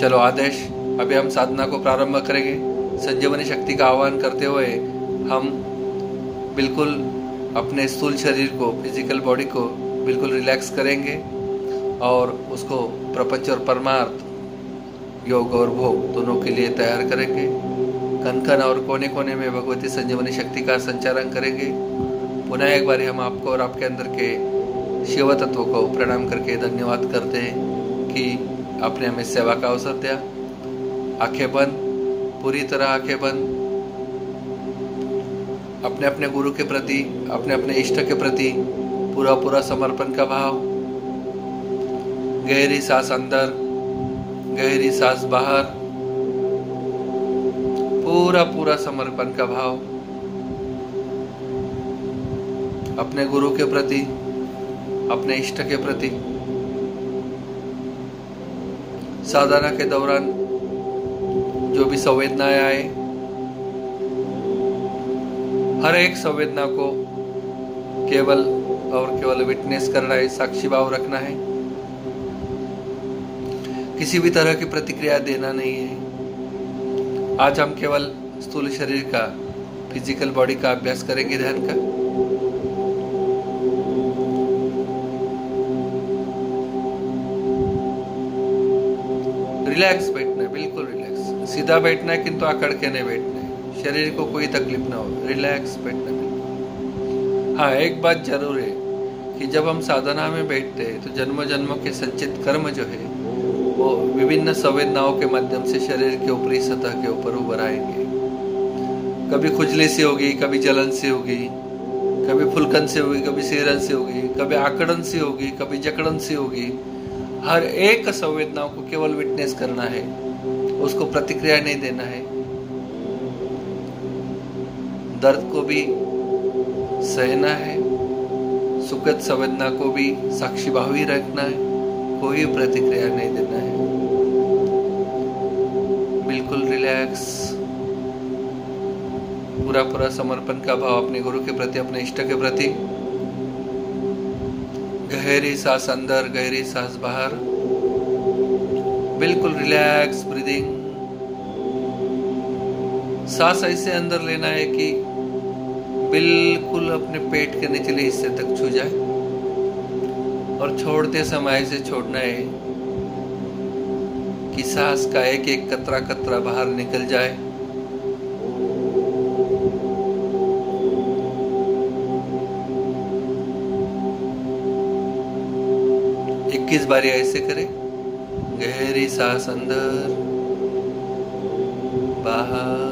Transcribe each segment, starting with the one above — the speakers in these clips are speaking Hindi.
चलो आदेश, अभी हम साधना को प्रारंभ करेंगे। संजीवनी शक्ति का आह्वान करते हुए हम बिल्कुल अपने स्थूल शरीर को, फिजिकल बॉडी को बिल्कुल रिलैक्स करेंगे और उसको प्रपंच और परमार्थ, योग और भोग दोनों के लिए तैयार करेंगे। कण कण और कोने कोने में भगवती संजीवनी शक्ति का संचालन करेंगे। पुनः एक बार हम आपको और आपके अंदर के शिव तत्व को प्रणाम करके धन्यवाद करते हैं कि आपने हमें सेवा का अवसर दिया। आंखें बंद, पूरी तरह आंखें बंद। अपने अपने गुरु के प्रति, अपने अपने इष्ट के प्रति पूरा पूरा समर्पण का भाव। गहरी सांस अंदर, गहरी सांस बाहर, पूरा पूरा समर्पण का भाव अपने गुरु के प्रति, अपने इष्ट के प्रति। साधना के दौरान जो भी संवेदनाएं आए, हर एक संवेदना को केवल और केवल विटनेस करना है, साक्षी भाव रखना है। किसी भी तरह की प्रतिक्रिया देना नहीं है। आज हम केवल स्थूल शरीर का, फिजिकल बॉडी का अभ्यास करेंगे, ध्यान का। रिलैक्स बैठना है, बिल्कुल रिलैक्स। सीधा बैठना है किंतु आकड़ के नहीं बैठना है, शरीर को कोई तकलीफ ना हो। रिलैक्स बैठना है। हाँ, एक बात जरूर है कि जब हम साधना में बैठते हैं तो जन्म जन्म के संचित कर्म जो है वो विभिन्न संवेदनाओं के माध्यम से शरीर के ऊपरी सतह के ऊपर उभर आएंगे। कभी खुजली से होगी, कभी जलन से होगी, कभी फुलकन से होगी, कभी सेरन से होगी, कभी आकड़न से होगी, कभी जकड़न से होगी। हर एक संवेदनाओं को केवल विटनेस करना है, उसको प्रतिक्रिया नहीं देना है। दर्द को भी सहना है, सुखद संवेदना को भी साक्षी भाव ही रखना है, कोई प्रतिक्रिया नहीं देना है। बिल्कुल रिलैक्स, पूरा पूरा समर्पण का भाव अपने गुरु के प्रति, अपने इष्ट के प्रति। गहरी सांस अंदर, गहरी सांस बाहर, बिल्कुल रिलैक्स ब्रीदिंग। सांस ऐसे अंदर लेना है कि बिल्कुल अपने पेट के निचले हिस्से तक छू जाए और छोड़ते समय ऐसे छोड़ना है कि सांस का एक एक कतरा कतरा बाहर निकल जाए। किस बारी ऐसे करें। गहरी सांस अंदर, बाहर।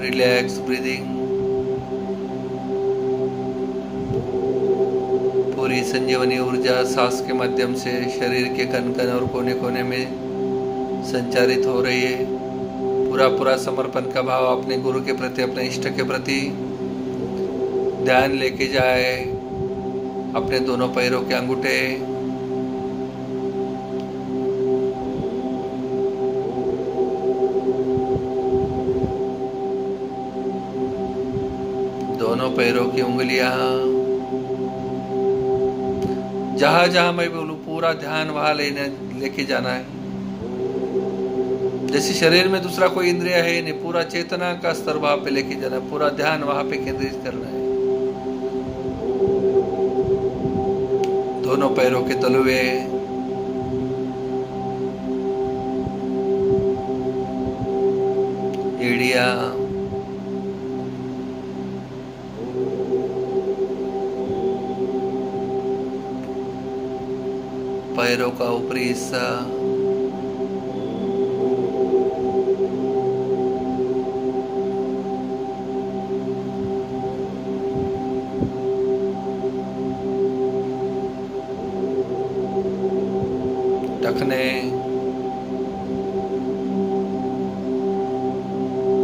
Relax breathing. पूरी संजीवनी ऊर्जा सांस के माध्यम से शरीर के कण कण और कोने कोने में संचारित हो रही है। पूरा पूरा समर्पण का भाव अपने गुरु के प्रति, अपने इष्ट के प्रति। ध्यान लेके जाए अपने दोनों पैरों के अंगूठे, दोनों पैरों की उंगलियां। जहां जहां मैं बोलूं पूरा ध्यान वहां लेके जाना है। जैसे शरीर में दूसरा कोई इंद्रिय है नहीं, पूरा चेतना का स्तर वहां पे लेके जाना, पूरा ध्यान वहां पे केंद्रित करना है। दोनों पैरों के तलुए, एड़िया, पैरों का ऊपरी हिस्सा, टखने,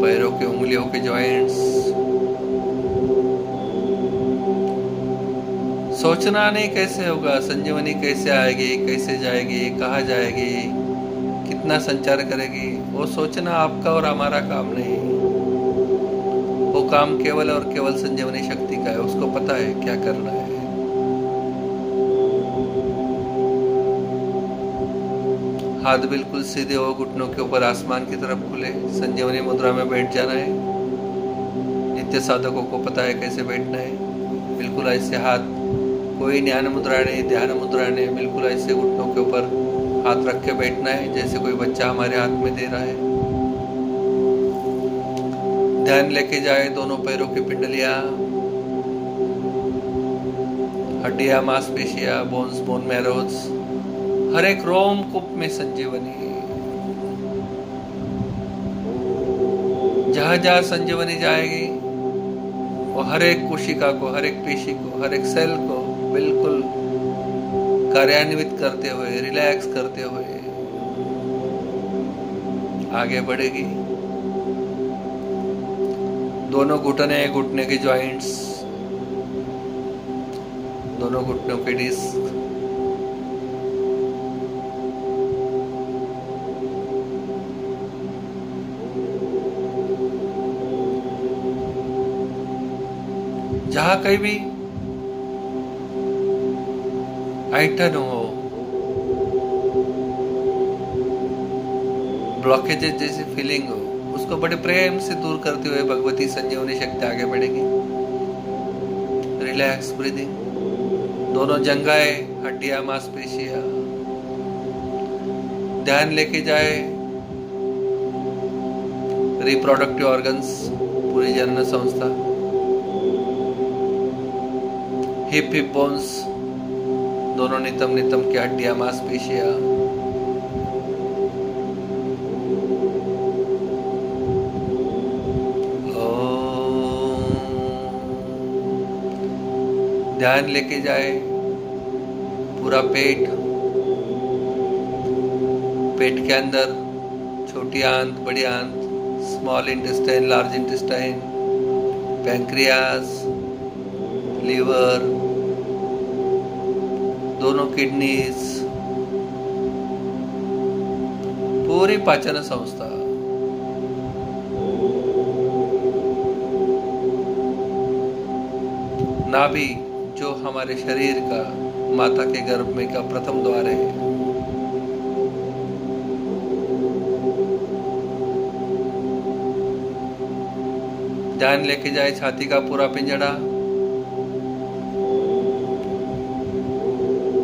पैरों के उंगलियों के जॉइंट्स। सोचना नहीं कैसे होगा, संजीवनी कैसे आएगी, कैसे जाएगी, कहाँ जाएगी, कितना संचार करेगी, वो सोचना आपका और हमारा काम नहीं। वो काम केवल और केवल संजीवनी शक्ति का है, उसको पता है क्या करना है। हाथ बिल्कुल सीधे हो, घुटनों के ऊपर आसमान की तरफ खुले, संजीवनी मुद्रा में बैठ जाना है। नित्य साधकों को पता है कैसे बैठना है। बिल्कुल ऐसे हाथ, कोई ज्ञान मुद्रा नहीं, ध्यान मुद्रा नहीं, बिल्कुल ऐसे घुटनों के ऊपर हाथ रख के बैठना है जैसे कोई बच्चा हमारे हाथ में दे रहा है। ध्यान लेके जाए दोनों पैरों की पिंडलियां, हड्डियां, मांसपेशियां, बोन्स, बोन मैरोज, हर एक रोम कूप में संजीवनी। जहां जहां संजीवनी जाएगी वो हर एक कोशिका को, हर एक पेशी को, हर एक सेल को बिल्कुल कार्यान्वित करते हुए, रिलैक्स करते हुए आगे बढ़ेगी। दोनों घुटने, घुटने के जॉइंट्स, दोनों घुटनों के डिस्क, जहां कहीं भी ऐंठन हो, ब्लॉकेजेस जैसी फीलिंग हो, उसको बड़े प्रेम से दूर करते हुए भगवती संजीवनी शक्ति आगे बढ़ेगी। रिलैक्स ब्रीदिंग, दोनों जंघाएं, हड्डियां, मांसपेशियां, ध्यान लेके जाए रिप्रोडक्टिव ऑर्गन्स, पूरी जनन संस्था, हिप हिप बोन्स, दोनों नितम नितम की हड्डियां, मांसपेशियां, ध्यान लेके जाए पूरा पेट, पेट के अंदर छोटी आंत, बड़ी आंत, small intestine, large intestine, pancreas, liver, दोनों किडनीज, पूरी पाचन संस्था, नाभि जो हमारे शरीर का, माता के गर्भ में का प्रथम द्वार है, ध्यान लेके जाए छाती का पूरा पिंजड़ा,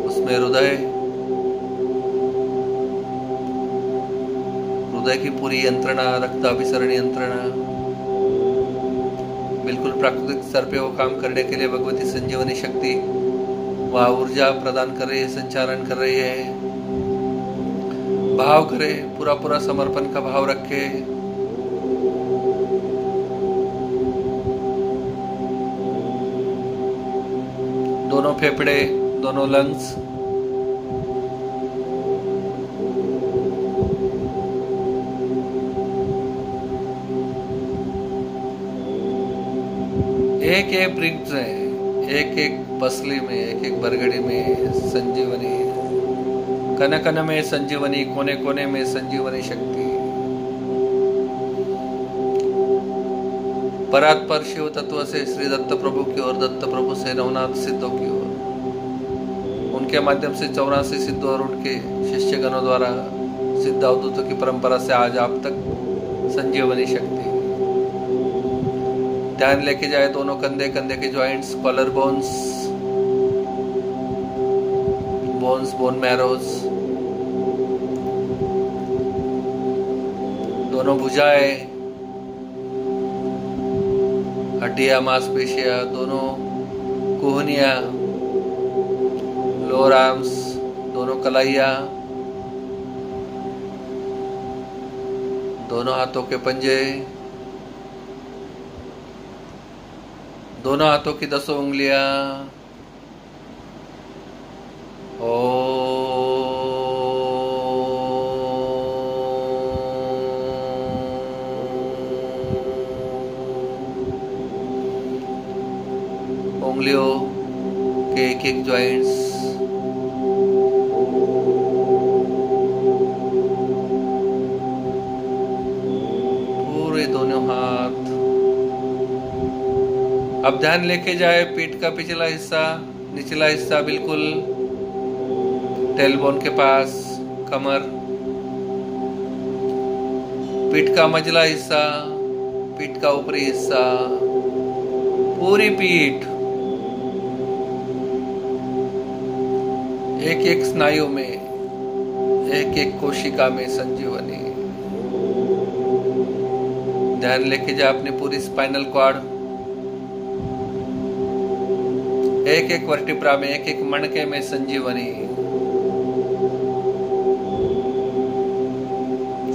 उसमें हृदय, हृदय की पूरी यंत्रणा, रक्ताभिसरण यंत्रणा, बिल्कुल प्राकृतिक स्तर पे वो काम करने के लिए भगवती संजीवनी शक्ति वह ऊर्जा प्रदान कर रही है, संचालन कर रही है। भाव करे, पूरा पूरा समर्पण का भाव रखे। दोनों फेफड़े, दोनों लंग्स, एक एक ब्रिक्स है, एक एक पसली में, एक एक बरगड़ी में संजीवनी, कन कन में संजीवनी, कोने कोने में संजीवनी शक्ति। परात्पर शिव तत्व से श्री दत्त प्रभु की ओर, दत्त प्रभु से नवनाथ सिद्धों की ओर, उनके माध्यम से 84 सिद्धों और उनके शिष्यगणों द्वारा सिद्ध अवधूतों की परंपरा से आज आप तक संजीवनी शक्ति। ध्यान लेके जाए दोनों कंधे, कंधे के joints, collar bones, bone marrows, दोनों भुजाएं, हड्डियां, मांसपेशियां, दोनों कोहनियां, लोअर आर्म्स, दोनों कलाइयां, दोनों हाथों के पंजे, दोनों हाथों की 10 उंगलियां। उंगलियों के एक एक जॉइंट्स, पूरे दोनों हाथ। अब ध्यान लेके जाए पीठ का पिछला हिस्सा, निचला हिस्सा बिल्कुल टेलबोन के पास, कमर, पीठ का मझला हिस्सा, पीठ का ऊपरी हिस्सा, पूरी पीठ, एक एक स्नायु में, एक एक कोशिका में संजीवनी। ध्यान लेके जा अपनी पूरी स्पाइनल कॉर्ड, एक एक वर्टिब्रा में, एक एक मणके में संजीवनी,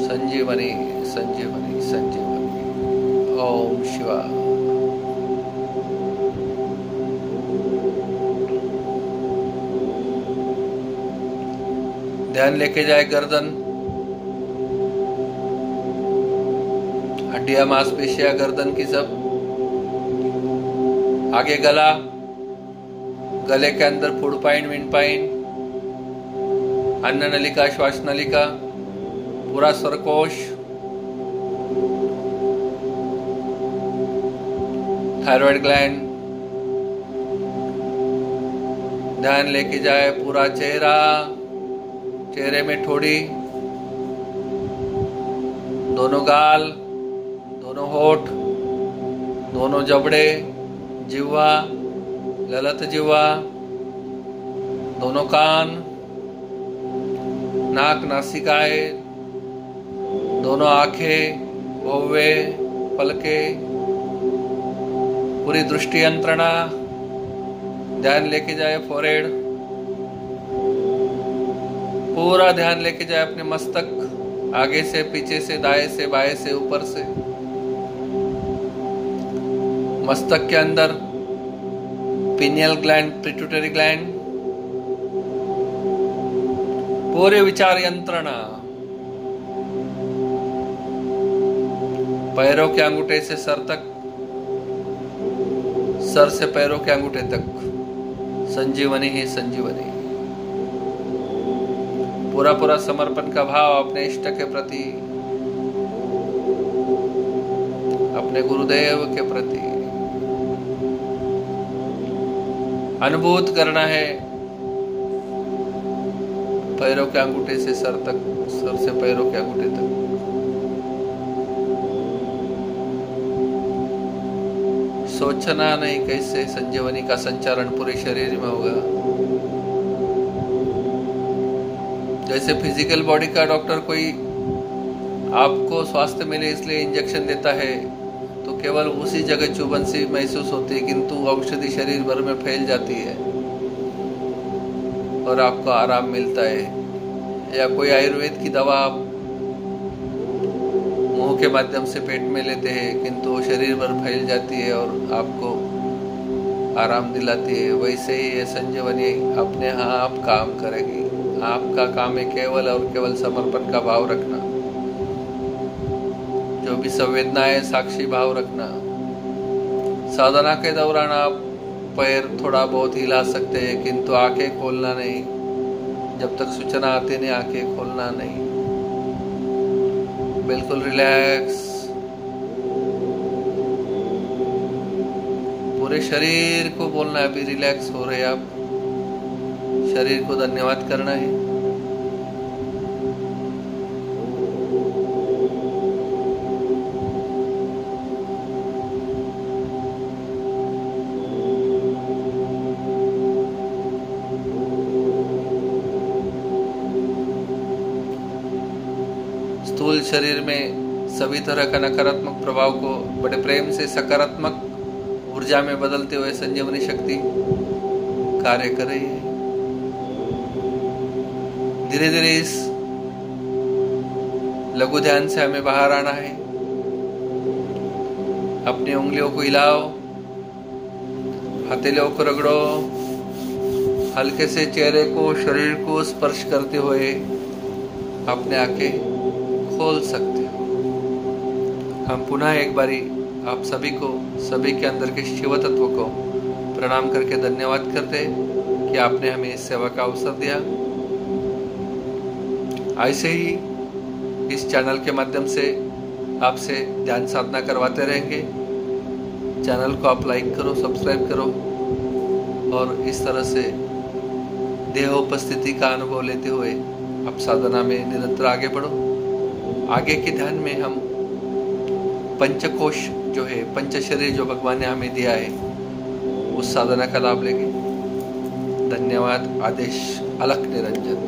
संजीवनी, संजीवनी, संजीवनी। ओम शिवाय। ध्यान लेके जाए गर्दन, हड्डियां, मांसपेशियां गर्दन की सब, आगे गला, गले के अंदर फूड पाइन, विंड पाइन, अन्न नलिका, श्वास नलिका, पूरा स्वरकोश, थायराइड ग्लैंड। ध्यान लेके जाए पूरा चेहरा, चेहरे में ठोड़ी, दोनों गाल, दोनों होठ, दोनों जबड़े, जिह्वा, ललत जिह्वा, दोनों कान, नाक, नासिकाएं, दोनों आंखें, भौवे, पलके, पूरी दृष्टि यंत्रणा। ध्यान लेके जाए फोरहेड, पूरा ध्यान लेके जाए अपने मस्तक, आगे से, पीछे से, दाएं से, बाएं से, ऊपर से, मस्तक के अंदर पिनियल ग्लैंड, पिट्यूटरी ग्लैंड, पूरे विचार यंत्रणा, पैरों के अंगूठे से सर तक, सर से पैरों के अंगूठे तक, संजीवनी ही संजीवनी। पूरा पूरा समर्पण का भाव अपने इष्ट के प्रति, अपने गुरुदेव के प्रति अनुभूत करना है। पैरों के अंगूठे से सर तक, सर से पैरों के अंगूठे तक। सोचना नहीं कैसे संजीवनी का संचारण पूरे शरीर में होगा। जैसे फिजिकल बॉडी का डॉक्टर कोई आपको स्वास्थ्य मिले इसलिए इंजेक्शन देता है तो केवल उसी जगह चुभन सी महसूस होती है, किंतु औषधि शरीर भर में फैल जाती है और आपको आराम मिलता है। या कोई आयुर्वेद की दवा आप मुंह के माध्यम से पेट में लेते हैं किंतु वो शरीर भर फैल जाती है और आपको आराम दिलाती है। वैसे ही ये संजीवनी अपने आप काम करेगी। आपका काम है केवल और केवल समर्पण का भाव रखना, जो भी संवेदना है साक्षी भाव रखना। साधना के दौरान आप पैर थोड़ा बहुत हिला सकते हैं किंतु आंखें खोलना नहीं, जब तक सूचना आती नहीं आंखें खोलना नहीं। बिल्कुल रिलैक्स, पूरे शरीर को बोलना है अभी रिलैक्स हो रहे आप, शरीर को धन्यवाद करना है। स्थूल शरीर में सभी तरह का नकारात्मक प्रभाव को बड़े प्रेम से सकारात्मक ऊर्जा में बदलते हुए संजीवनी शक्ति कार्य कर रही है। धीरे धीरे इस लघु ध्यान से हमें बाहर आना है। अपनी उंगलियों को हिलाओ, हथेलियों को रगड़ो, हल्के से चेहरे को, शरीर को स्पर्श करते हुए अपने आंखें खोल सकते हो। हम पुनः एक बारी आप सभी को, सभी के अंदर के शिव तत्व को प्रणाम करके धन्यवाद करते हैं कि आपने हमें इस सेवा का अवसर दिया। ऐसे ही इस चैनल के माध्यम से आपसे ध्यान साधना करवाते रहेंगे। चैनल को आप लाइक करो, सब्सक्राइब करो और इस तरह से देह उपस्थिति का अनुभव लेते हुए आप साधना में निरंतर आगे बढ़ो। आगे के ध्यान में हम पंचकोश जो है, पंच शरीर जो भगवान ने हमें दिया है, उस साधना का लाभ लेंगे। धन्यवाद। आदेश अलख निरंजन।